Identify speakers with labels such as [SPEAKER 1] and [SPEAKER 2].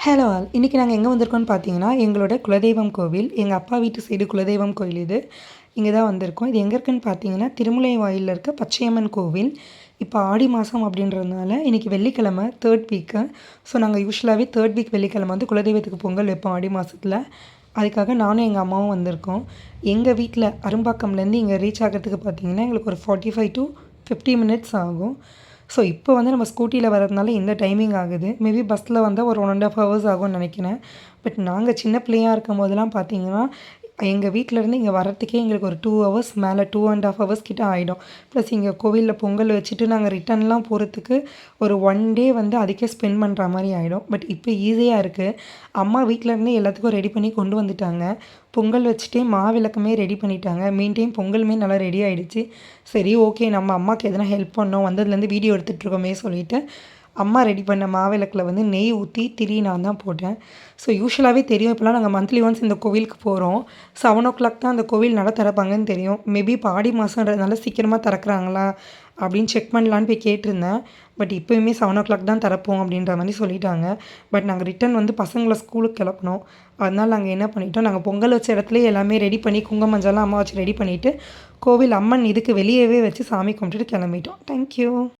[SPEAKER 1] Hello all. இன்றைக்கி நாங்கள் எங்கே வந்திருக்கோம்னு பார்த்தீங்கன்னா, எங்களோட குலதெய்வம் கோவில். எங்கள் அப்பா வீட்டு சைடு குலதெய்வம் கோயில் இது. இங்கே தான் வந்திருக்கோம். இது எங்கே இருக்குன்னு பார்த்தீங்கன்னா, திருமலை வாயில்ல இருக்க பச்சையம்மன் கோவில். இப்போ ஆடி மாதம் அப்படின்றதுனால இன்றைக்கி வெள்ளிக்கிழமை 3rd வீக்கு. ஸோ நாங்கள் யூசுவலாகவே 3rd வீக் வெள்ளிக்கிழமை வந்து குலதெய்வத்துக்கு பொங்கல் வைப்போம் ஆடி மாதத்துல. அதுக்காக நானும் எங்கள் அம்மாவும் வந்திருக்கோம். எங்கள் வீட்டில் அரும்பாக்கம்லேருந்து இங்கே ரீச் ஆகிறதுக்கு பார்த்தீங்கன்னா, எங்களுக்கு ஒரு 45 to 50 மினிட்ஸ் ஆகும். ஸோ இப்போ வந்து நம்ம ஸ்கூட்டியில் வரதுனால இந்த டைமிங் ஆகுது. மேபி பஸ்ஸில் வந்தால் ஒரு 1 1/2 ஹவர்ஸ் ஆகும்னு நினைக்கிறேன். பட் நாங்கள் சின்ன பிள்ளையா இருக்கும்போதெல்லாம் பார்த்தீங்கன்னா, எங்கள் வீட்டிலேருந்து இங்கே வரத்துக்கே எங்களுக்கு ஒரு 2 ஹவர்ஸ் மேலே 2 1/2 ஹவர்ஸ் கிட்ட ஆகிடும். ப்ளஸ் இங்கே கோவிலில் பொங்கல் வச்சுட்டு நாங்கள் ரிட்டர்ன்லாம் போகிறதுக்கு ஒரு 1 டே வந்து அதுக்கே ஸ்பெண்ட் பண்ணுற மாதிரி ஆகிடும். பட் இப்போ ஈஸியாக இருக்குது. அம்மா வீட்டிலேருந்தே எல்லாத்துக்கும் ரெடி பண்ணி கொண்டு வந்துட்டாங்க. பொங்கல் வச்சுட்டே மாவிளக்குமே ரெடி பண்ணிட்டாங்க. மீன் டைம் பொங்கலுமே நல்லா ரெடி ஆகிடுச்சு. சரி ஓகே, நம்ம அம்மாவுக்கு எதனா ஹெல்ப் பண்ணோம், வந்ததுலேருந்து வீடியோ எடுத்துகிட்ருக்கோமே சொல்லிவிட்டு அம்மா ரெடி பண்ண மாவிளக்கில் வந்து நெய் ஊற்றி திரி நான் தான் போட்டேன். ஸோ யூசுவலாகவே தெரியும், இப்போலாம் நாங்கள் மந்த்லி ஒன்ஸ் இந்த கோவிலுக்கு போகிறோம். 7 o'clock தான் அந்த கோவில் நட திறப்பாங்கன்னு தெரியும். மேபி இப்போ ஆடி மாதன்றதுனால சீக்கிரமாக திறக்கிறாங்களா அப்படின்னு செக் பண்ணலான்னு போய் கேட்டிருந்தேன். பட் இப்போயுமே 7 o'clock தான் திறப்போம் அப்படின்ற மாதிரி சொல்லிட்டாங்க. பட் நாங்கள் ரிட்டன் வந்து பசங்களை ஸ்கூலுக்கு கிளப்பணும். அதனால் நாங்கள் என்ன பண்ணிட்டோம், நாங்கள் பொங்கல் வச்ச இடத்துலையே எல்லாமே ரெடி பண்ணி குங்கும மஞ்சள்லாம் அம்மா வச்சு ரெடி பண்ணிவிட்டு கோவில் அம்மன் இதுக்கு வெளியவே வச்சு சாமி கும்பிட்டுட்டு கிளம்பிட்டோம். தேங்க்யூ.